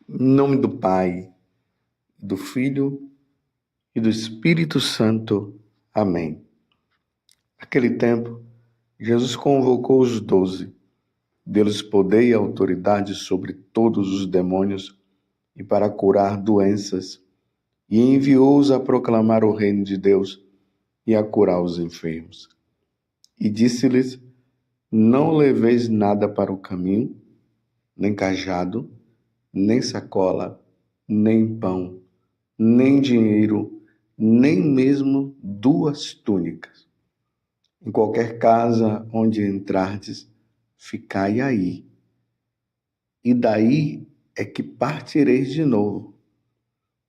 Em nome do Pai, do Filho e do Espírito Santo. Amém. Naquele tempo, Jesus convocou os 12, deles poder e autoridade sobre todos os demônios e para curar doenças, e enviou-os a proclamar o reino de Deus e a curar os enfermos. E disse-lhes: não leveis nada para o caminho, nem cajado, nem sacola, nem pão, nem dinheiro, nem mesmo 2 túnicas. Em qualquer casa onde entrardes, ficai aí. E daí é que partireis de novo.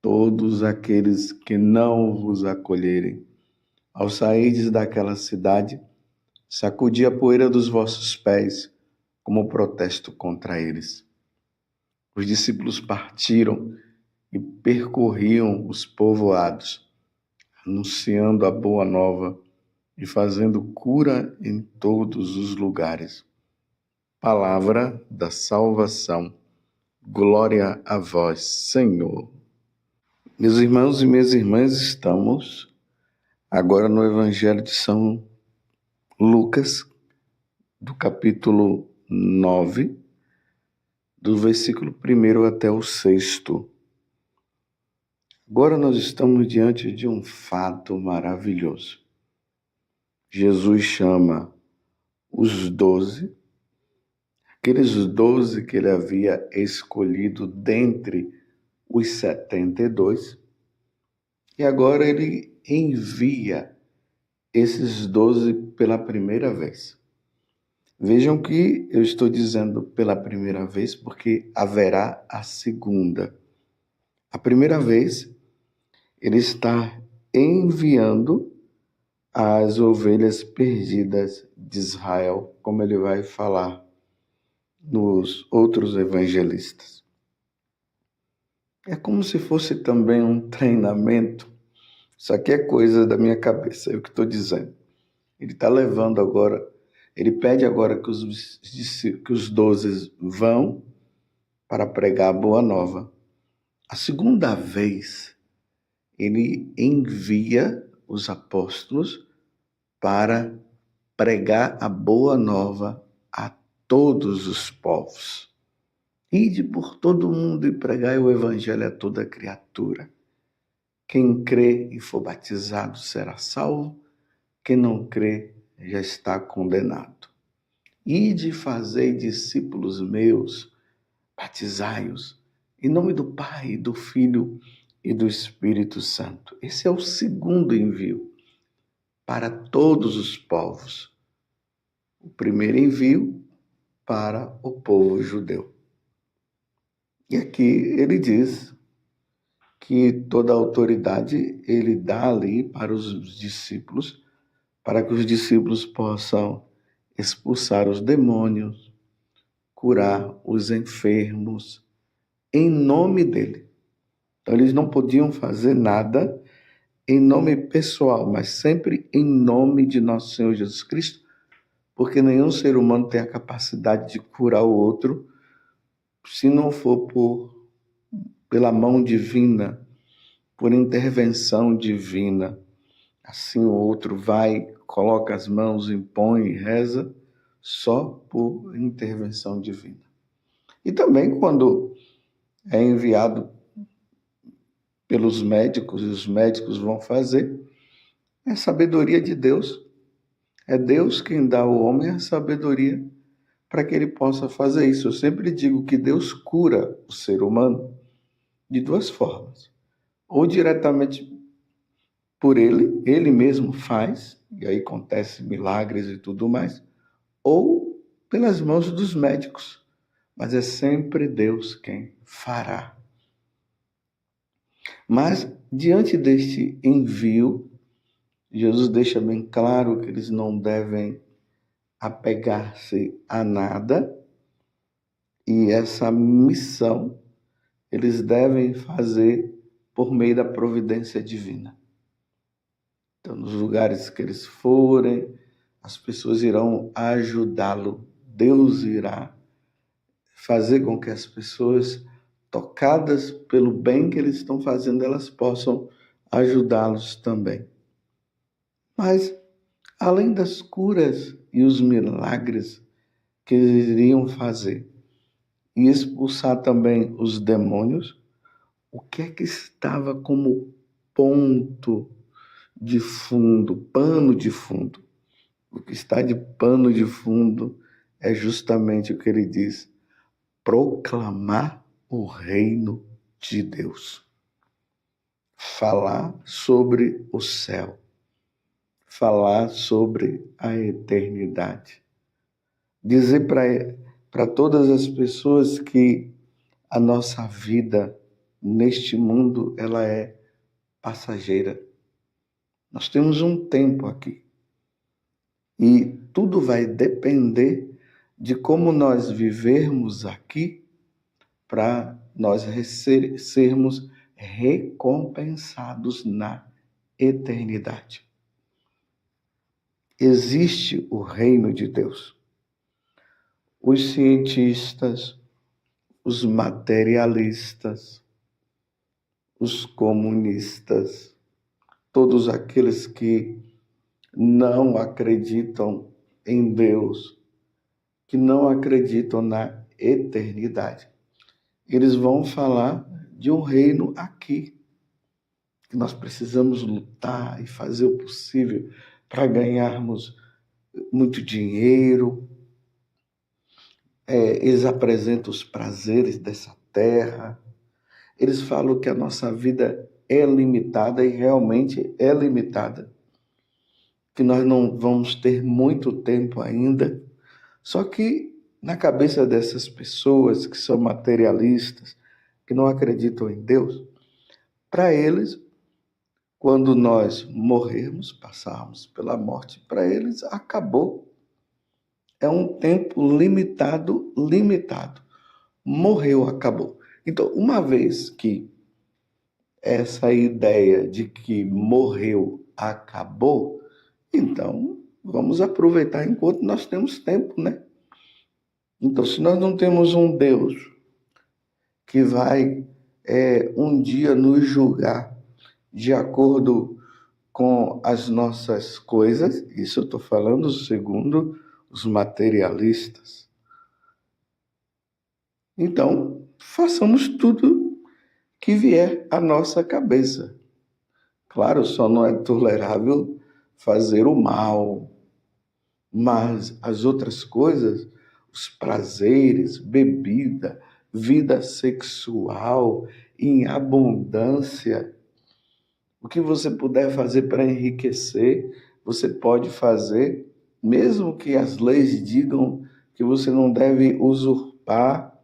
Todos aqueles que não vos acolherem, ao sairdes daquela cidade, sacudi a poeira dos vossos pés, como protesto contra eles. Os discípulos partiram e percorriam os povoados, anunciando a boa nova e fazendo cura em todos os lugares. Palavra da salvação. Glória a vós, Senhor. Meus irmãos e minhas irmãs, estamos agora no Evangelho de São Lucas, do capítulo 9, do versículo 1 até o 6º. Agora nós estamos diante de um fato maravilhoso. Jesus chama os 12, aqueles 12 que ele havia escolhido dentre os 72, e agora ele envia esses 12 pela primeira vez. Vejam que eu estou dizendo pela primeira vez porque haverá a segunda. A primeira vez, ele está enviando as ovelhas perdidas de Israel, como ele vai falar nos outros evangelistas. É como se fosse também um treinamento. Isso aqui é coisa da minha cabeça, é o que estou dizendo. Ele está levando agora, ele pede agora que os 12 vão para pregar a boa nova. A segunda vez, ele envia os apóstolos para pregar a boa nova a todos os povos. Ide por todo mundo e pregai o evangelho a toda criatura. Quem crê e for batizado será salvo, quem não crê já está condenado. Ide e fazei discípulos meus, batizai-os, em nome do Pai, do Filho e do Espírito Santo. Esse é o segundo envio para todos os povos. O primeiro envio para o povo judeu. E aqui ele diz que toda a autoridade ele dá ali para os discípulos, para que os discípulos possam expulsar os demônios, curar os enfermos, em nome dele. Então eles não podiam fazer nada em nome pessoal, mas sempre em nome de nosso Senhor Jesus Cristo, porque nenhum ser humano tem a capacidade de curar o outro se não for pela mão divina, por intervenção divina. Assim o outro vai, coloca as mãos, impõe, reza, só por intervenção divina. E também quando é enviado pelos médicos, e os médicos vão fazer, é sabedoria de Deus. É Deus quem dá ao homem a sabedoria para que ele possa fazer isso. Eu sempre digo que Deus cura o ser humano de 2 formas. Ou diretamente por ele mesmo faz, e aí acontece milagres e tudo mais, ou pelas mãos dos médicos. Mas é sempre Deus quem fará. Mas, diante deste envio, Jesus deixa bem claro que eles não devem apegar-se a nada, e essa missão eles devem fazer por meio da providência divina. Então, nos lugares que eles forem, as pessoas irão ajudá-lo. Deus irá fazer com que as pessoas tocadas pelo bem que eles estão fazendo, elas possam ajudá-los também. Mas, além das curas e os milagres que eles iriam fazer, e expulsar também os demônios, o que é que estava como ponto de fundo, pano de fundo? O que está de pano de fundo é justamente o que ele diz: proclamar o reino de Deus. Falar sobre o céu. Falar sobre a eternidade. Dizer para todas as pessoas que a nossa vida neste mundo ela é passageira. Nós temos um tempo aqui. E tudo vai depender de como nós vivermos aqui para nós sermos recompensados na eternidade. Existe o reino de Deus. Os cientistas, os materialistas, os comunistas, todos aqueles que não acreditam em Deus, que não acreditam na eternidade. Eles vão falar de um reino aqui, que nós precisamos lutar e fazer o possível para ganharmos muito dinheiro. Eles apresentam os prazeres dessa terra. Eles falam que a nossa vida é limitada e realmente é limitada, que nós não vamos ter muito tempo ainda. Só que na cabeça dessas pessoas que são materialistas, que não acreditam em Deus, para eles, quando nós morrermos, passarmos pela morte, para eles acabou. É um tempo limitado. Morreu, acabou. Então, uma vez que essa ideia de que morreu, acabou, então vamos aproveitar enquanto nós temos tempo, né? Então, se nós não temos um Deus que vai um dia nos julgar de acordo com as nossas coisas, isso eu estou falando segundo os materialistas. Então, façamos tudo que vier à nossa cabeça. Claro, só não é tolerável fazer o mal, mas as outras coisas, os prazeres, bebida, vida sexual em abundância, o que você puder fazer para enriquecer, você pode fazer, mesmo que as leis digam que você não deve usurpar,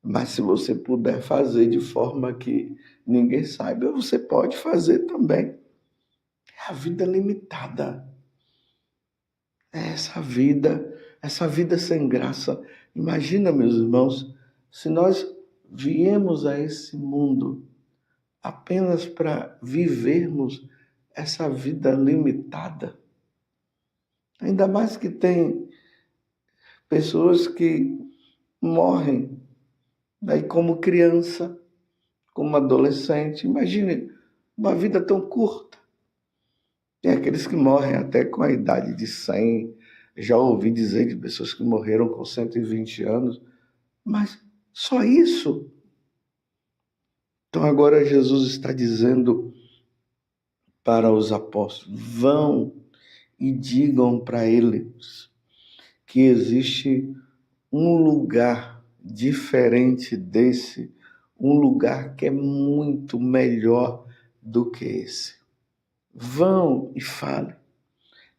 mas se você puder fazer de forma que ninguém saiba, você pode fazer também. É a vida limitada. É essa vida sem graça. Imagina, meus irmãos, se nós viemos a esse mundo apenas para vivermos essa vida limitada. Ainda mais que tem pessoas que morrem daí como criança, como adolescente. Imagine uma vida tão curta. Tem aqueles que morrem até com a idade de 100. Já ouvi dizer de pessoas que morreram com 120 anos. Mas só isso. Então agora Jesus está dizendo para os apóstolos: vão e digam para eles que existe um lugar diferente desse, um lugar que é muito melhor do que esse. Vão e falem.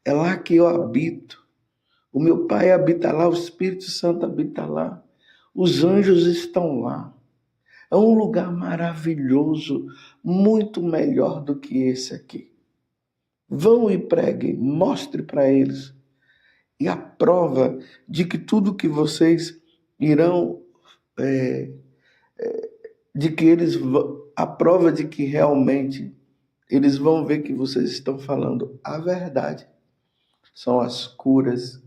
É lá que eu habito. O meu Pai habita lá, o Espírito Santo habita lá. Os anjos estão lá. É um lugar maravilhoso, muito melhor do que esse aqui. Vão e preguem, mostre para eles. E a prova de que tudo que vocês irão, de que eles, a prova de que realmente eles vão ver que vocês estão falando a verdade. São as curas,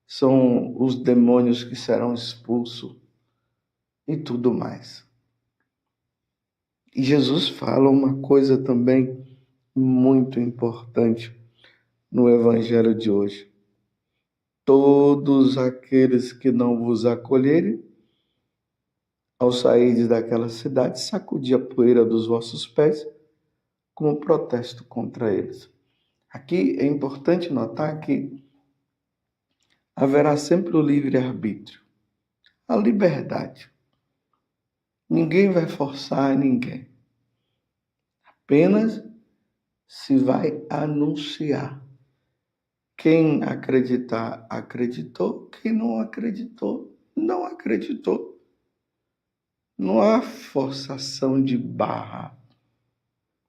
são os demônios que serão expulsos e tudo mais. E Jesus fala uma coisa também muito importante no Evangelho de hoje. Todos aqueles que não vos acolherem, ao sair daquela cidade, sacudi a poeira dos vossos pés como protesto contra eles. Aqui é importante notar que haverá sempre o livre-arbítrio, a liberdade. Ninguém vai forçar ninguém. Apenas se vai anunciar. Quem acreditar, acreditou. Quem não acreditou, não acreditou. Não há forçação de barra.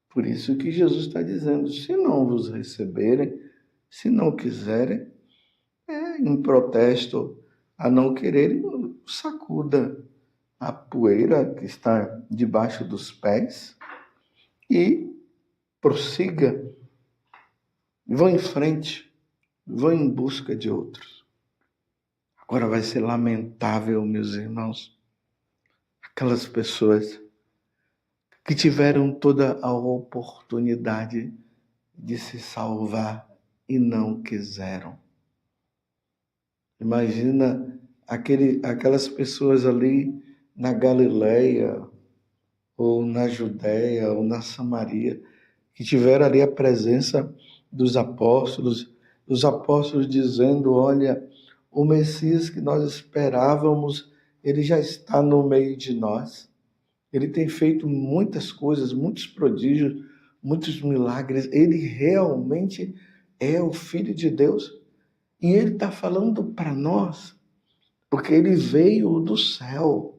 Por isso que Jesus está dizendo, se não vos receberem, se não quiserem, em protesto a não quererem, sacuda a poeira que está debaixo dos pés e prossiga, vão em frente, vão em busca de outros. Agora vai ser lamentável, meus irmãos, aquelas pessoas que tiveram toda a oportunidade de se salvar e não quiseram. Imagina aquelas pessoas ali na Galileia, ou na Judéia, ou na Samaria, que tiveram ali a presença dos apóstolos, os apóstolos dizendo, olha, o Messias que nós esperávamos, ele já está no meio de nós. Ele tem feito muitas coisas, muitos prodígios, muitos milagres. Ele realmente é o Filho de Deus. E ele está falando para nós, porque ele veio do céu.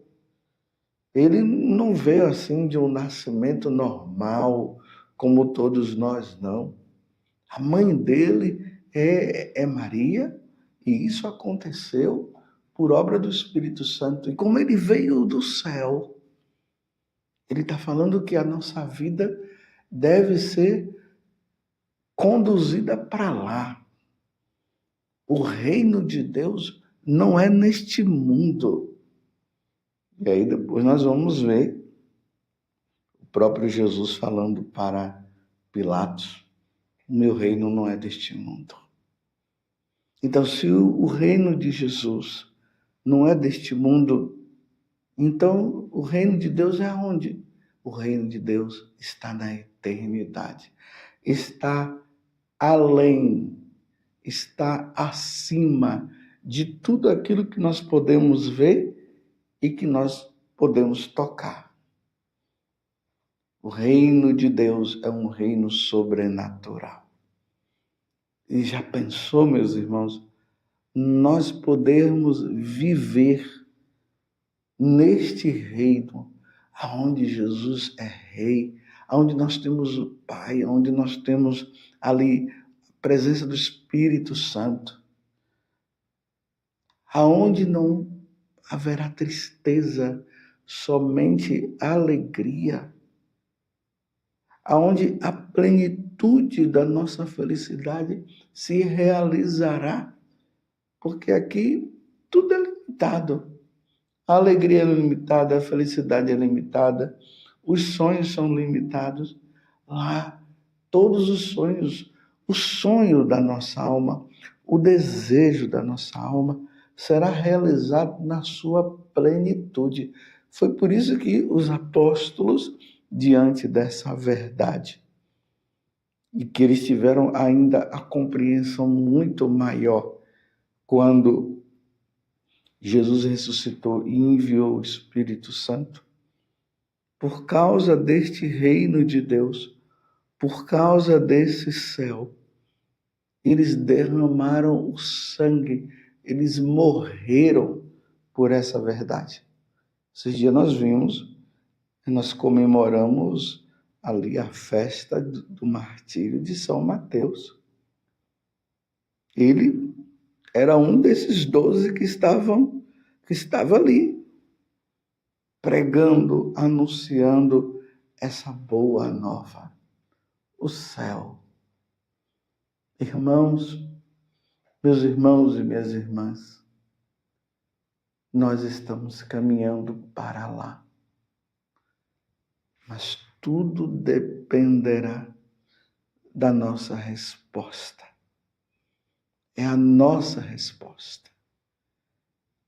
Ele não veio assim de um nascimento normal, como todos nós, não. A mãe dele é Maria, e isso aconteceu por obra do Espírito Santo. E como ele veio do céu, ele está falando que a nossa vida deve ser conduzida para lá. O reino de Deus não é neste mundo. E aí depois nós vamos ver o próprio Jesus falando para Pilatos, o meu reino não é deste mundo. Então, se o reino de Jesus não é deste mundo, então o reino de Deus é onde? O reino de Deus está na eternidade. Está além, está acima de tudo aquilo que nós podemos ver e que nós podemos tocar. O reino de Deus é um reino sobrenatural. E já pensou, meus irmãos, nós podermos viver neste reino, aonde Jesus é rei, aonde nós temos o Pai, aonde nós temos ali a presença do Espírito Santo, aonde não haverá tristeza, somente alegria, aonde a plenitude da nossa felicidade se realizará, porque aqui tudo é limitado. A alegria é limitada, a felicidade é limitada, os sonhos são limitados. Lá, todos os sonhos, o sonho da nossa alma, o desejo da nossa alma será realizado na sua plenitude. Foi por isso que os apóstolos, diante dessa verdade, e que eles tiveram ainda a compreensão muito maior quando Jesus ressuscitou e enviou o Espírito Santo, por causa deste reino de Deus, por causa desse céu, eles derramaram o sangue, eles morreram por essa verdade. Esses dias nós vimos, nós comemoramos ali a festa do martírio de São Mateus. Ele era um desses 12 que estava ali, pregando, anunciando essa boa nova, o céu. Irmãos, meus irmãos e minhas irmãs, nós estamos caminhando para lá. mas tudo dependerá da nossa resposta. É a nossa resposta.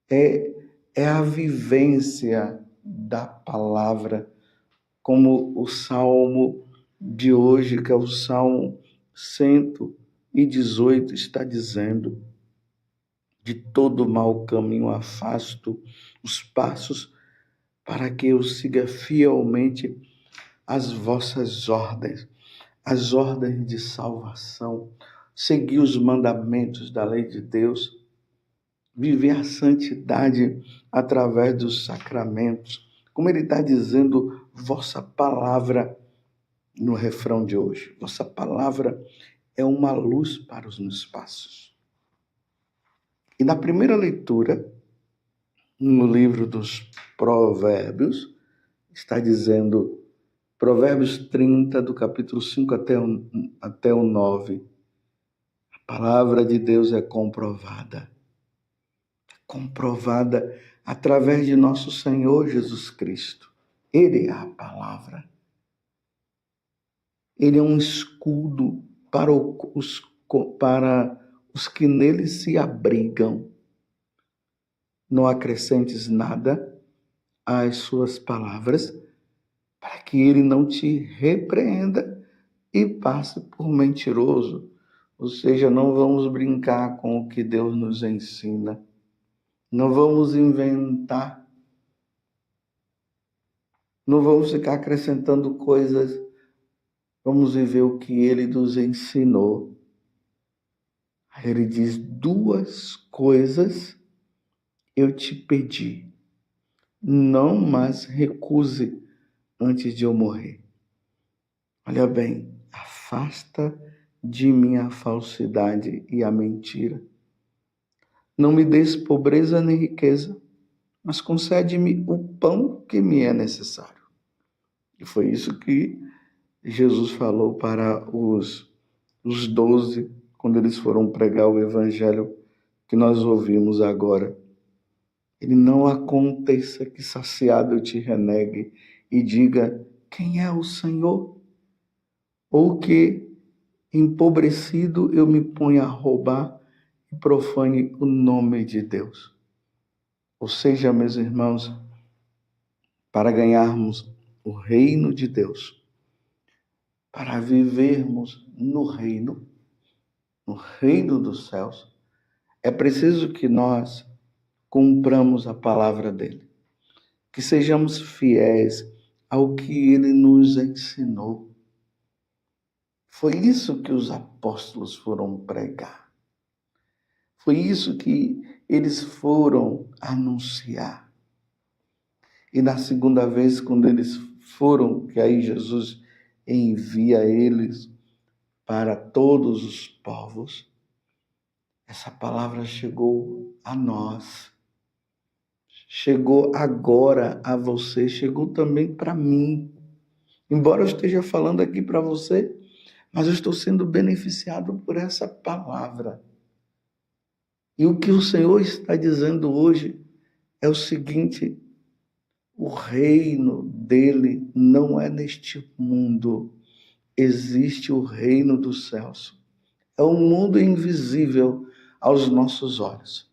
É a vivência da palavra, como o Salmo de hoje, que é o Salmo 118, está dizendo: de todo mau caminho afasto os passos, para que eu siga fielmente as vossas ordens, as ordens de salvação, seguir os mandamentos da lei de Deus, viver a santidade através dos sacramentos, como ele está dizendo, vossa palavra no refrão de hoje. Vossa palavra é uma luz para os meus passos. E na primeira leitura, no livro dos Provérbios, está dizendo, Provérbios 30, do capítulo 5 até o 9, a palavra de Deus é comprovada através de nosso Senhor Jesus Cristo. Ele é a palavra. Ele é um escudo para os que nele se abrigam. Não acrescentes nada às suas palavras, para que ele não te repreenda e passe por mentiroso. Ou seja, não vamos brincar com o que Deus nos ensina. Não vamos inventar. Não vamos ficar acrescentando coisas. Vamos viver o que ele nos ensinou. Aí ele diz: 2 coisas eu te pedi. Não mais recuse antes de eu morrer. Olha bem, afasta de mim a falsidade e a mentira. Não me des pobreza nem riqueza, mas concede-me o pão que me é necessário. E foi isso que Jesus falou para os 12, quando eles foram pregar o evangelho que nós ouvimos agora. Ele: não aconteça que saciado eu te renegue e diga: quem é o Senhor? Ou que empobrecido eu me ponha a roubar e profane o nome de Deus. Ou seja, meus irmãos, para ganharmos o reino de Deus, para vivermos no reino dos céus, é preciso que nós cumpramos a palavra dele, que sejamos fiéis ao que ele nos ensinou. Foi isso que os apóstolos foram pregar. Foi isso que eles foram anunciar. E na segunda vez, quando eles foram, que aí Jesus envia eles para todos os povos, essa palavra chegou a nós. Chegou agora a você, chegou também para mim. Embora eu esteja falando aqui para você, mas eu estou sendo beneficiado por essa palavra. E o que o Senhor está dizendo hoje é o seguinte: o reino dele não é neste mundo. Existe o reino dos céus. É um mundo invisível aos nossos olhos.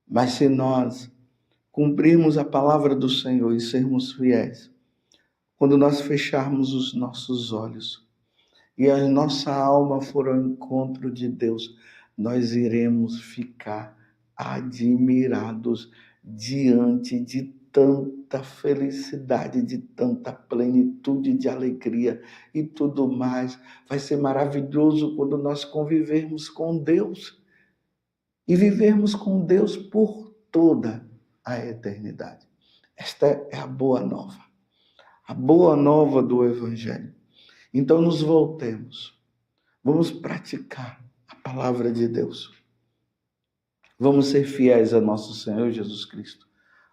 Mas se nós cumprirmos a palavra do Senhor e sermos fiéis, quando nós fecharmos os nossos olhos e a nossa alma for ao encontro de Deus, nós iremos ficar admirados diante de tanta felicidade, de tanta plenitude de alegria e tudo mais. Vai ser maravilhoso quando nós convivermos com Deus e vivermos com Deus por toda a eternidade. Esta é a boa nova do Evangelho. Então nos voltemos, vamos praticar a palavra de Deus. Vamos ser fiéis a nosso Senhor Jesus Cristo.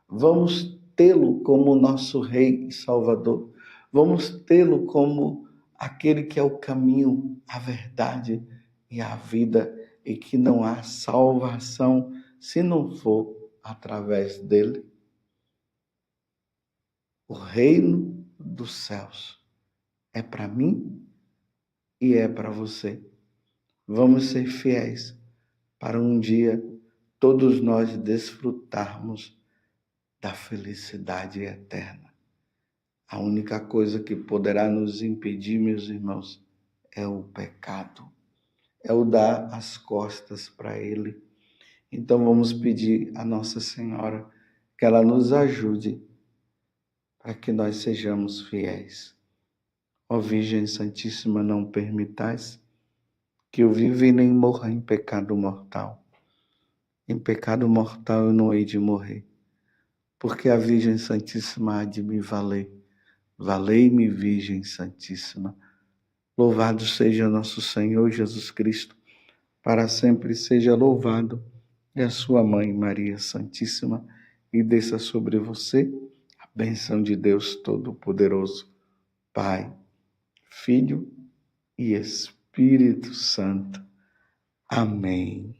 Vamos tê-lo como nosso Rei e Salvador. Vamos tê-lo como aquele que é o caminho, a verdade e a vida, e que não há salvação se não for através dele. O reino dos céus. É para mim e é para você. Vamos ser fiéis para um dia todos nós desfrutarmos da felicidade eterna. A única coisa que poderá nos impedir, meus irmãos, é o pecado. É o dar as costas para Ele. Então vamos pedir a Nossa Senhora que ela nos ajude para que nós sejamos fiéis. Ó Virgem Santíssima, não permitais que eu viva e nem morra em pecado mortal. Em pecado mortal eu não hei de morrer, porque a Virgem Santíssima há de me valer. Valei-me, Virgem Santíssima. Louvado seja nosso Senhor Jesus Cristo, para sempre seja louvado, e a sua Mãe Maria Santíssima, e desça sobre você a bênção de Deus Todo-Poderoso, Pai, Filho e Espírito Santo. Amém.